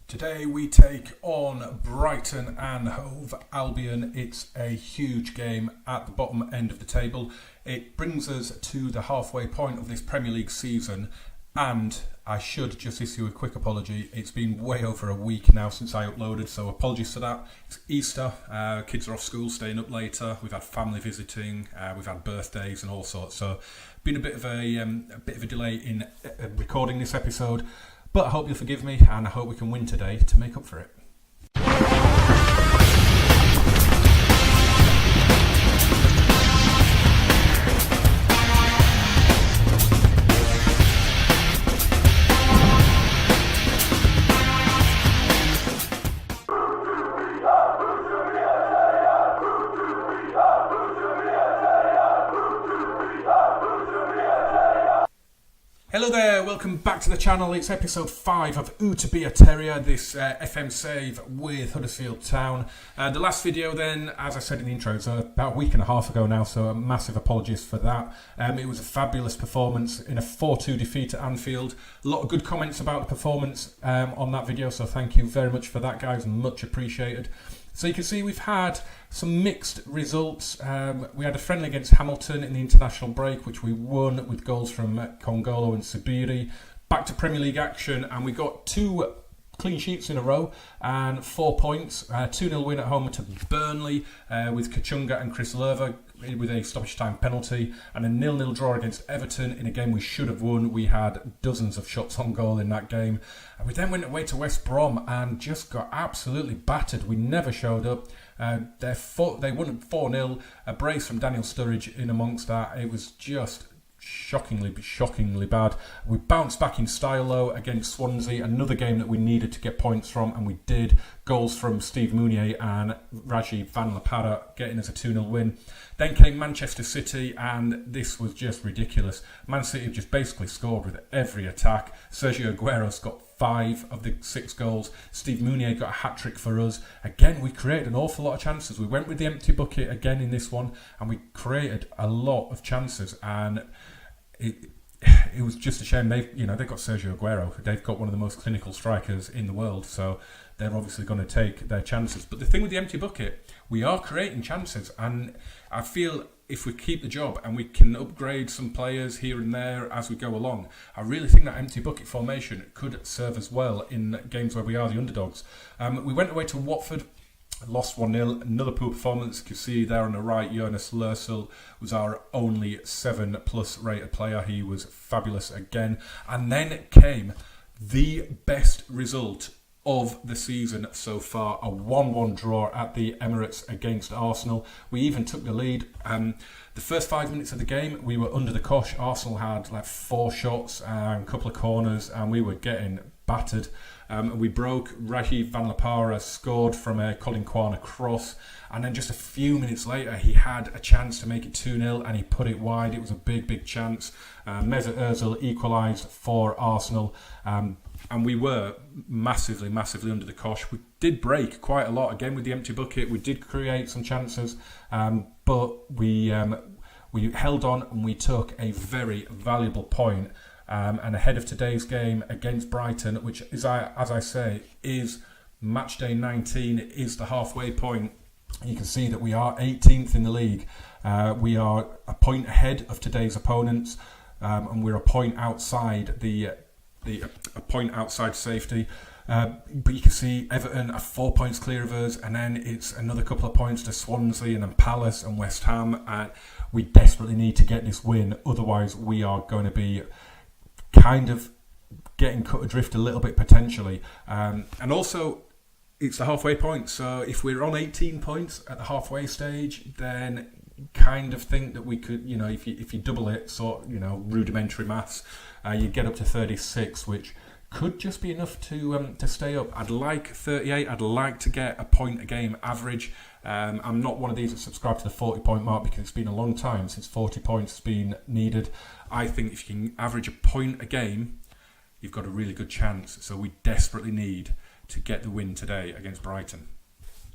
Today we take on Brighton and Hove Albion. It's a huge game at the bottom end of the table. It brings us to the halfway point of this Premier League season, and I should just issue a quick apology. It's been way over a week now since I uploaded, so apologies for that. It's Easter, kids are off school, staying up later. We've had family visiting, we've had birthdays and all sorts. So been a bit of a delay in recording this episode. But I hope you'll forgive me, and I hope we can win today to make up for it. Hello there, welcome back to the channel. It's episode 5 of Who to Be a Terrier, this FM save with Huddersfield Town. The last video then, as I said in the intro, was about a week and a half ago now, so massive apologies for that. It was a fabulous performance in a 4-2 defeat at Anfield. A lot of good comments about the performance on that video, so thank you very much for that, guys, much appreciated. So you can see we've had some mixed results. We had a friendly against Hamilton in the international break, which we won with goals from Congolo and Sabiri. Back to Premier League action, and we got 2 clean sheets in a row and 4 points. 2-0 win at home to Burnley with Kachunga and Chris Lerver with a stoppage time penalty, and a 0-0 draw against Everton in a game we should have won. We had dozens of shots on goal in that game. And we then went away to West Brom and just got absolutely battered. We never showed up. They won 4-0. A brace from Daniel Sturridge in amongst that. It was just shockingly bad. We bounced back in style though against Swansea, another game that we needed to get points from, and we did. Goals from Steve Mounier and Rajiv Van La Parra getting us a 2-0 win. Then came Manchester City, and this was just ridiculous. Man City just basically scored with every attack. Sergio Aguero's got 5 of the 6 goals. Steve Mounier got a hat-trick for us. Again, we created an awful lot of chances. We went with the empty bucket again in this one, and we created a lot of chances, and it was just a shame. They've got Sergio Aguero. They've got one of the most clinical strikers in the world, so they're obviously going to take their chances. But the thing with the empty bucket, we are creating chances, and I feel if we keep the job and we can upgrade some players here and there as we go along, I really think that empty bucket formation could serve us well in games where we are the underdogs. We went away to Watford, lost 1-0, another poor performance. You can see there on the right, Jonas Lörsel was our only 7+ rated player. He was fabulous again. And then came the best result of the season so far, a 1-1 draw at the Emirates against Arsenal. We even took the lead. The first 5 minutes of the game, we were under the cosh. Arsenal had like 4 shots and a couple of corners, and we were getting battered. We broke. Rajiv Van La Parra scored from a Colin Kwana cross, and then just a few minutes later he had a chance to make it 2-0 and he put it wide. It was a big chance. Mesut Ozil equalised for Arsenal, and we were massively under the cosh. We did break quite a lot again with the empty bucket. We did create some chances, but we held on and we took a very valuable point. And ahead of today's game against Brighton, which is, as I say, is match day 19, is the halfway point. You can see that we are 18th in the league. We are a point ahead of today's opponents, and we're a point outside a point outside safety. But you can see Everton are 4 points clear of us, and then it's another couple of points to Swansea and then Palace and West Ham. And we desperately need to get this win, otherwise we are going to be kind of getting cut adrift a little bit potentially. And also, it's the halfway point, so if we're on 18 points at the halfway stage, then kind of think that we could, if you double it, rudimentary maths, you get up to 36, which could just be enough to stay up. I'd like 38. I'd like to get a point a game average. I'm not one of these that subscribe to the 40-point mark because it's been a long time since 40 points has been needed. I think if you can average a point a game, you've got a really good chance. So we desperately need to get the win today against Brighton.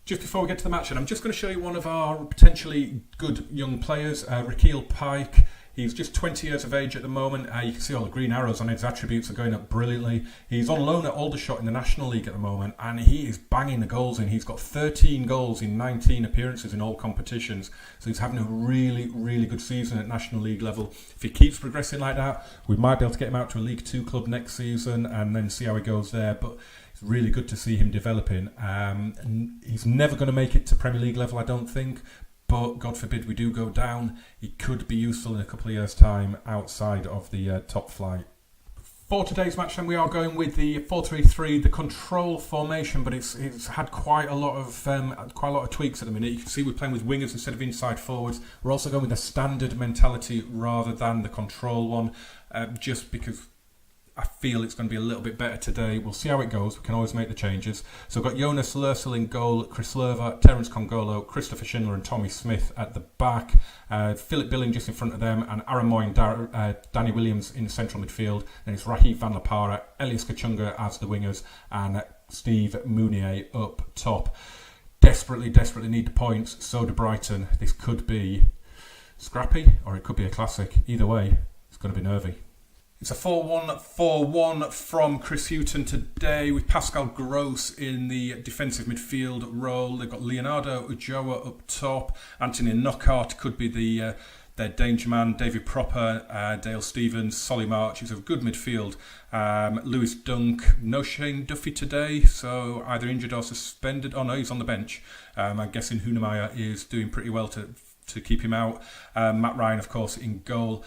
Just before we get to the match, and I'm just going to show you one of our potentially good young players, Rakeel Pike. He's just 20 years of age at the moment. You can see all the green arrows on his attributes are going up brilliantly. He's on loan at Aldershot in the National League at the moment, and he is banging the goals in. He's got 13 goals in 19 appearances in all competitions. So he's having a really, really good season at National League level. If he keeps progressing like that, we might be able to get him out to a League 2 club next season and then see how he goes there. But it's really good to see him developing. And he's never going to make it to Premier League level, I don't think. But God forbid we do go down, he could be useful in a couple of years' time outside of the top flight. For today's match, then, we are going with the 4-3-3, the control formation, but it's had quite a lot of tweaks at the minute. You can see we're playing with wingers instead of inside forwards. We're also going with a standard mentality rather than the control one, just because I feel it's going to be a little bit better today. We'll see how it goes. We can always make the changes. So we've got Jonas Lörsel in goal, Chris Lerver, Terence Congolo, Christopher Schindler and Tommy Smith at the back. Philip Billing just in front of them, and Aaron Moy and Danny Williams in central midfield. Then it's Raheem Van La Parra, Elias Kachunga as the wingers, and Steve Mounier up top. Desperately need the points. So do Brighton. This could be scrappy or it could be a classic. Either way, it's going to be nervy. It's a 4-1-4-1 from Chris Hughton today, with Pascal Gross in the defensive midfield role. They've got Leonardo Ujoa up top. Anthony Knockhart could be their danger man. David Propper, Dale Stevens, Solly March. It's a good midfield. Lewis Dunk, no Shane Duffy today, so either injured or suspended. Oh no, he's on the bench. I'm guessing Hunemeyer is doing pretty well to keep him out. Matt Ryan, of course, in goal.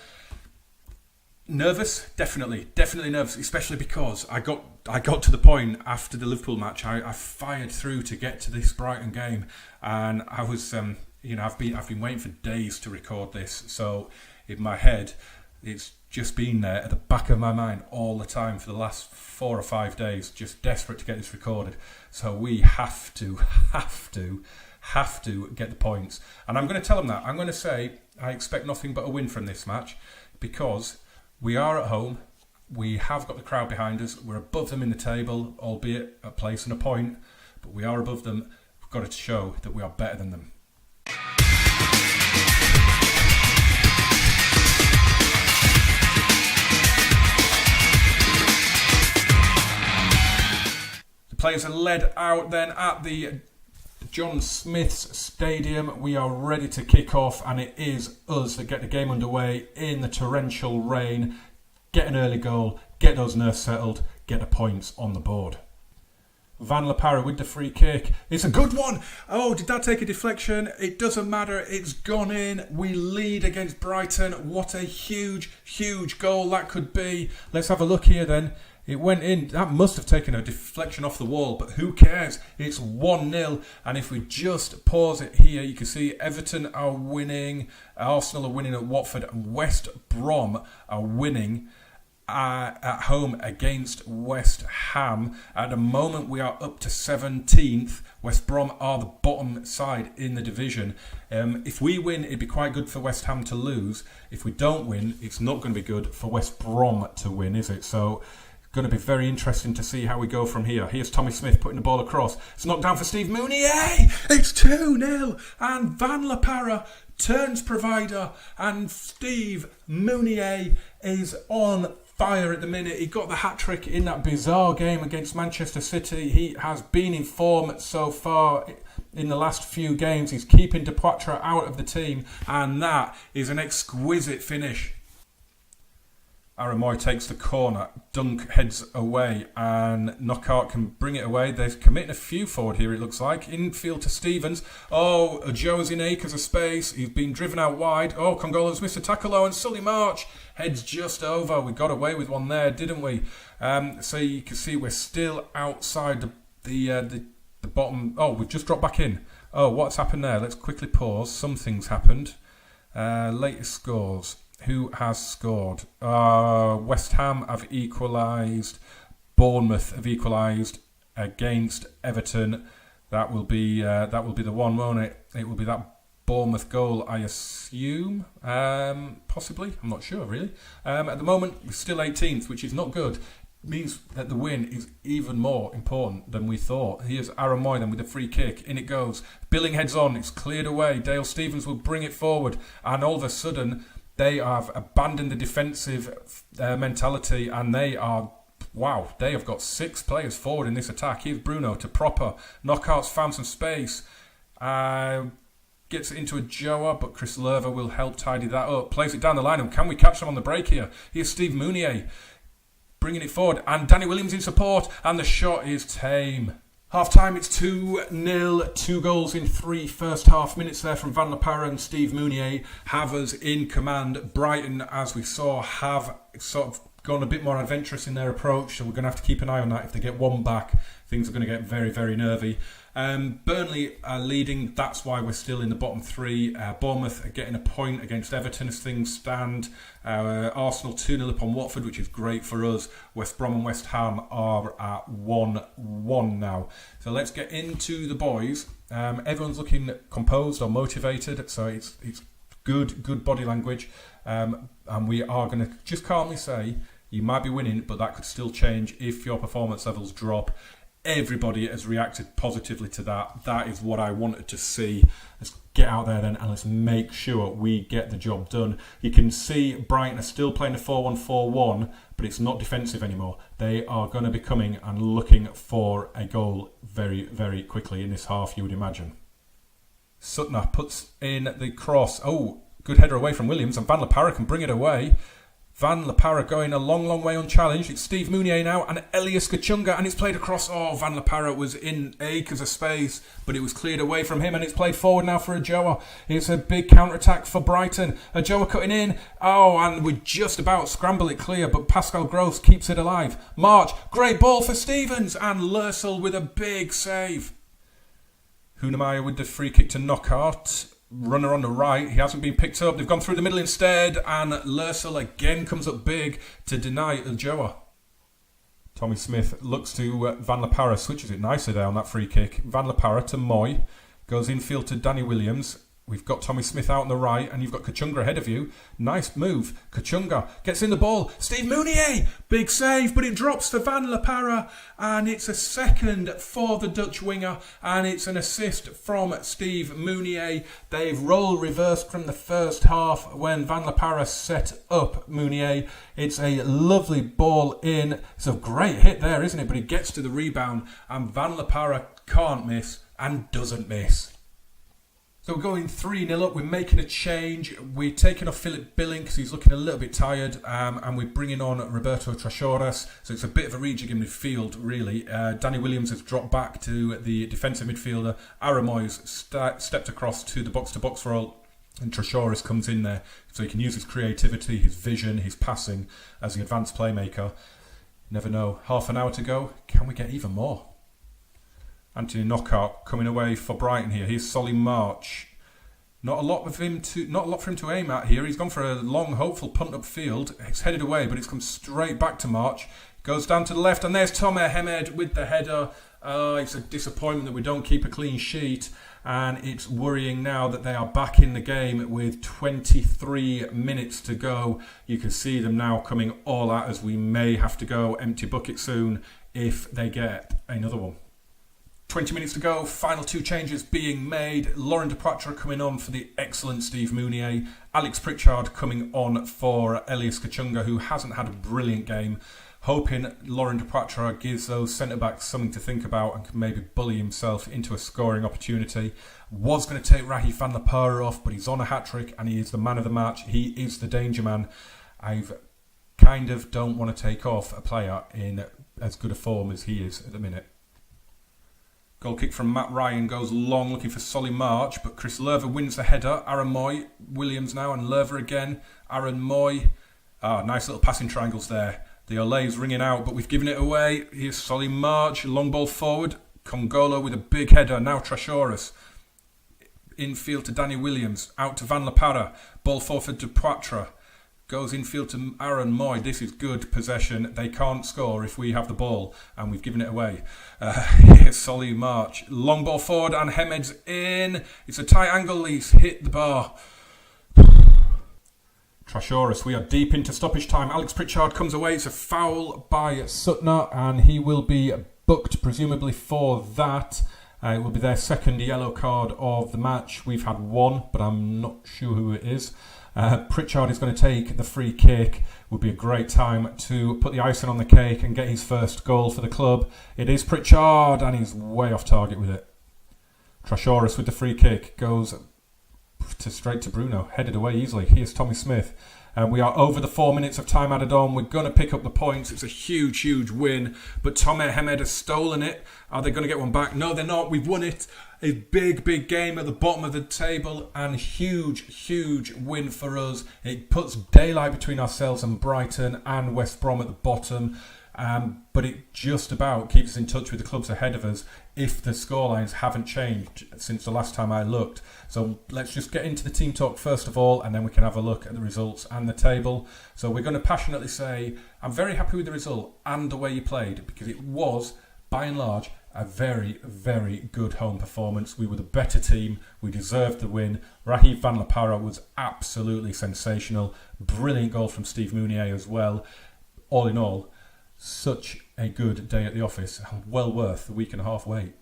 Nervous, definitely nervous, especially because I got to the point after the Liverpool match. I fired through to get to this Brighton game, and I was, I've been waiting for days to record this. So in my head, it's just been there at the back of my mind all the time for the last 4 or 5 days, just desperate to get this recorded. So we have to get the points, and I'm going to tell them that. I'm going to say I expect nothing but a win from this match, because we are at home, we have got the crowd behind us, we're above them in the table, albeit a place and a point, but we are above them. We've got to show that we are better than them. The players are led out then at the John Smith's Stadium. We are ready to kick off, and it is us that get the game underway in the torrential rain. Get an early goal, get those nerves settled, get the points on the board. Van La Parra with the free kick. It's a good one. Oh, did that take a deflection? It doesn't matter. It's gone in. We lead against Brighton. What a huge goal that could be. Let's have a look here then. It went in. That must have taken a deflection off the wall, but who cares? It's 1-0, and if we just pause it here, you can see Everton are winning, Arsenal are winning at Watford, and West Brom are winning at home against West Ham. At the moment, we are up to 17th. West Brom are the bottom side in the division. If we win, it'd be quite good for West Ham to lose. If we don't win, it's not going to be good for West Brom to win, is it? So going to be very interesting to see how we go from here. Here's Tommy Smith putting the ball across. It's knocked down for Steve Mounier. It's 2-0. And Van La Parra turns provider. And Steve Mounier is on fire at the minute. He got the hat-trick in that bizarre game against Manchester City. He has been in form so far in the last few games. He's keeping Depoitre out of the team. And that is an exquisite finish. Aaron Moy takes the corner, Dunk heads away, and Knockhart can bring it away. They're committing a few forward here, it looks like. Infield to Stevens. Oh, Joe's in acres of space. He's been driven out wide. Oh, Congolo's missed a tackle, and Sully March heads just over. We got away with one there, didn't we? So you can see we're still outside the bottom. Oh, we've just dropped back in. Oh, what's happened there? Let's quickly pause. Something's happened. Latest scores. Who has scored? West Ham have equalised. Bournemouth have equalised against Everton. That will be the one, won't it? It will be that Bournemouth goal, I assume. Possibly. I'm not sure, really. At the moment, we're still 18th, which is not good. It means that the win is even more important than we thought. Here's Aaron Moy then with a free kick. In it goes. Billing heads on. It's cleared away. Dale Stevens will bring it forward. And all of a sudden, They have abandoned the defensive mentality, and they are, wow, they have got 6 players forward in this attack. Here's Bruno to Proper. Knockouts found some space. Gets it into a Joa, but Chris Lerver will help tidy that up. Plays it down the line, and can we catch them on the break here? Here's Steve Mounier bringing it forward, and Danny Williams in support, and the shot is tame. Half time, it's 2-0, 2 goals in 3 first half minutes there from Van La Parra and Steve Mounier have us in command. Brighton, as we saw, have sort of gone a bit more adventurous in their approach, so we're going to have to keep an eye on that. If they get one back, things are going to get very, very nervy. Burnley are leading, that's why we're still in the bottom 3. Bournemouth are getting a point against Everton as things stand. Arsenal 2-0 up on Watford, which is great for us. West Brom and West Ham are at 1-1 now. So let's get into the boys. Everyone's looking composed or motivated, so it's good body language. And we are going to just calmly say, you might be winning, but that could still change if your performance levels drop. Everybody has reacted positively to that. That is what I wanted to see. Let's get out there then and let's make sure we get the job done. You can see Brighton are still playing a 4-1-4-1, but it's not defensive anymore. They are going to be coming and looking for a goal very, very quickly in this half, you would imagine. Sutner puts in the cross. Oh, good header away from Williams, and Van La Parra can bring it away. Van La Parra going a long way unchallenged. It's Steve Mounier now and Elias Kachunga, and it's played across. Oh, Van La Parra was in acres of space, but it was cleared away from him, and it's played forward now for Ajoa. It's a big counter-attack for Brighton. Ajoa cutting in. Oh, and we just about scramble it clear, but Pascal Gross keeps it alive. March, great ball for Stevens, and Lursel with a big save. Hunemeyer with the free kick to Knockaert. Runner on the right, he hasn't been picked up. They've gone through the middle instead, and Lursel again comes up big to deny Ulloa. Tommy Smith looks to Van La Parra, switches it nicely there on that free kick. Van La Parra to Moy, goes infield to Danny Williams. We've got Tommy Smith out on the right, and you've got Kachunga ahead of you. Nice move. Kachunga gets in the ball. Steve Mounier, big save, but it drops to Van La Parra, and it's a second for the Dutch winger, and it's an assist from Steve Mounier. They've role reversed from the first half when Van La Parra set up Mounier. It's a lovely ball in. It's a great hit there, isn't it? But it gets to the rebound, and Van La Parra can't miss and doesn't miss. So we're going 3-0 up, we're making a change, we're taking off Philip Billing because he's looking a little bit tired, and we're bringing on Roberto Trashoras, so it's a bit of a rejig in midfield really. Danny Williams has dropped back to the defensive midfielder, Aramoy's stepped across to the box-to-box role, and Trashoras comes in there so he can use his creativity, his vision, his passing as the advanced playmaker. Never know, half an hour to go, can we get even more? Anthony Knockaert coming away for Brighton here. Here's Solly March. Not a lot for him to aim at here. He's gone for a long, hopeful punt upfield. It's headed away, but it's come straight back to March. Goes down to the left, and there's Tomer Hemed with the header. It's a disappointment that we don't keep a clean sheet, and it's worrying now that they are back in the game with 23 minutes to go. You can see them now coming all out as we may have to go empty bucket soon if they get another one. 20 minutes to go, final 2 changes being made. Lauren Depoitre coming on for the excellent Steve Mounier. Alex Pritchard coming on for Elias Kachunga, who hasn't had a brilliant game. Hoping Lauren Depoitre gives those centre-backs something to think about and can maybe bully himself into a scoring opportunity. Was going to take Rahi Van La Parra off, but he's on a hat-trick and he is the man of the match. He is the danger man. I kind of don't want to take off a player in as good a form as he is at the minute. Goal kick from Matt Ryan goes long, looking for Solly March, but Chris Lerver wins the header. Aaron Moy, Williams now, and Lerver again. Aaron Moy. Nice little passing triangles there. The Ole's ringing out, but we've given it away. Here's Solly March, long ball forward. Congolo with a big header. Now Trashoras. Infield to Danny Williams. Out to Van La Parra. Ball forward for Depoitre. Goes infield to Aaron Moy. This is good possession. They can't score if we have the ball, and we've given it away. Here's Solly March. Long ball forward, and Hemed's in. It's a tight angle. He's hit the bar. Trashoras, we are deep into stoppage time. Alex Pritchard comes away. It's a foul by Sutner, and he will be booked, presumably for that. It will be their second yellow card of the match. We've had one, but I'm not sure who it is. Pritchard is going to take the free kick. Would be a great time to put the icing on the cake and get his first goal for the club. It is Pritchard, and he's way off target with it. Trashorus with the free kick goes straight to Bruno, headed away easily. Here's Tommy Smith. We are over the 4 minutes of time added on. We're going to pick up the points. It's a huge, huge win. But Tommy Hemed has stolen it. Are they going to get one back? No, they're not. We've won it. A big, big game at the bottom of the table and huge, huge win for us. It puts daylight between ourselves and Brighton and West Brom at the bottom. But it just about keeps us in touch with the clubs ahead of us if the scorelines haven't changed since the last time I looked. So let's just get into the team talk first of all, and then we can have a look at the results and the table. So we're going to passionately say I'm very happy with the result and the way you played, because it was, by and large, a very, very good home performance. We were the better team. We deserved the win. Raheem Van La Parra was absolutely sensational. Brilliant goal from Steve Mounier as well. All in all, such a good day at the office, well worth the week and a half wait.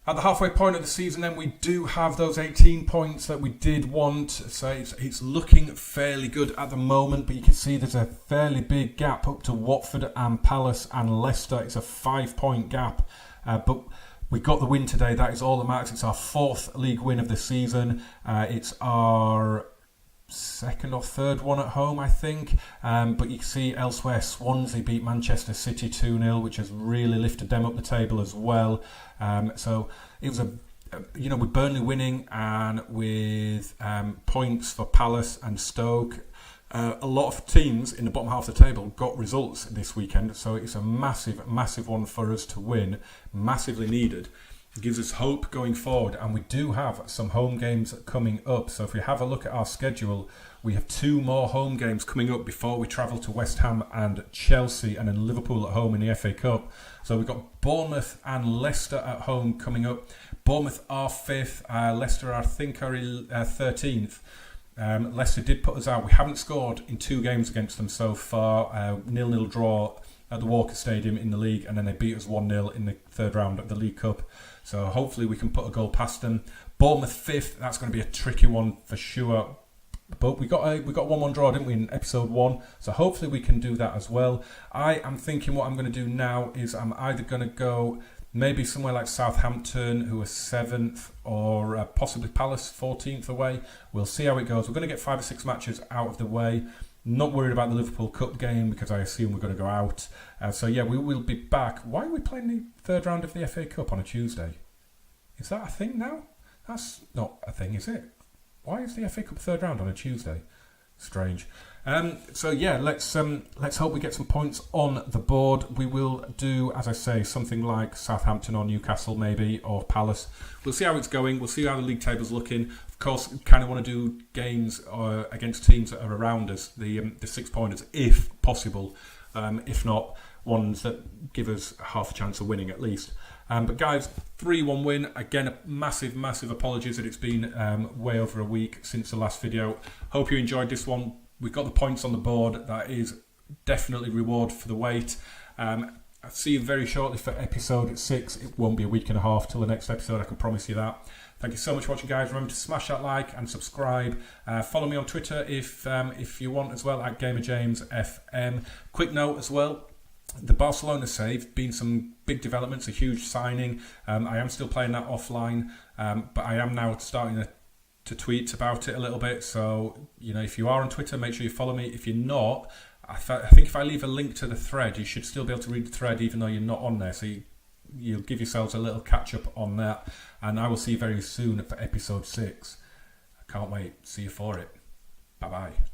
At the halfway point of the season then, we do have those 18 points that we did want, so it's looking fairly good at the moment, but you can see there's a fairly big gap up to Watford and Palace and Leicester. It's a 5-point gap, but we got the win today. That is all that matters. It's our 4th league win of the season. It's our second or third one at home, I think, but you can see elsewhere Swansea beat Manchester City 2-0, which has really lifted them up the table as well. So it was with Burnley winning and with points for Palace and Stoke, a lot of teams in the bottom half of the table got results this weekend, so it's a massive, massive one for us to win, massively needed. It gives us hope going forward, and we do have some home games coming up. So if we have a look at our schedule, we have 2 more home games coming up before we travel to West Ham and Chelsea, and then Liverpool at home in the FA Cup. So we've got Bournemouth and Leicester at home coming up. Bournemouth are 5th, Leicester I think are 13th. Leicester did put us out. We haven't scored in 2 games against them so far. 0-0 draw at the Walker Stadium in the league, and then they beat us 1-0 in the 3rd round of the League Cup. So hopefully we can put a goal past them. Bournemouth 5th, that's going to be a tricky one for sure. But we got 1-1 draw, didn't we, in episode 1? So hopefully we can do that as well. I am thinking what I'm going to do now is I'm either going to go maybe somewhere like Southampton, who are 7th, or possibly Palace 14th away. We'll see how it goes. We're going to get 5 or 6 matches out of the way. Not worried about the Liverpool Cup game because I assume we're going to go out. So yeah, we will be back. Why are we playing the 3rd round of the FA Cup on a Tuesday? Is that a thing now? That's not a thing, is it? Why is the FA Cup 3rd round on a Tuesday? Strange. So yeah, let's hope we get some points on the board. We will do, as I say, something like Southampton or Newcastle maybe, or Palace. We'll see how it's going. We'll see how the league table's looking. Of course, kind of want to do games against teams that are around us, the 6-pointers, if possible. If not, ones that give us half a chance of winning at least. But guys, 3-1 win. Again, massive, massive apologies that it's been way over a week since the last video. Hope you enjoyed this one. We've got the points on the board. That is definitely reward for the wait. I'll see you very shortly for episode 6. It won't be a week and a half till the next episode, I can promise you that. Thank you so much for watching, guys. Remember to smash that like and subscribe. Follow me on Twitter if you want as well, at GamerJamesFM. Quick note as well, the Barcelona save, been some big developments, a huge signing. I am still playing that offline, but I am now starting to tweet about it a little bit. So, if you are on Twitter, make sure you follow me. If you're not, I think if I leave a link to the thread, you should still be able to read the thread even though you're not on there. So you'll give yourselves a little catch up on that. And I will see you very soon for episode 6. I can't wait. See you for it. Bye-bye.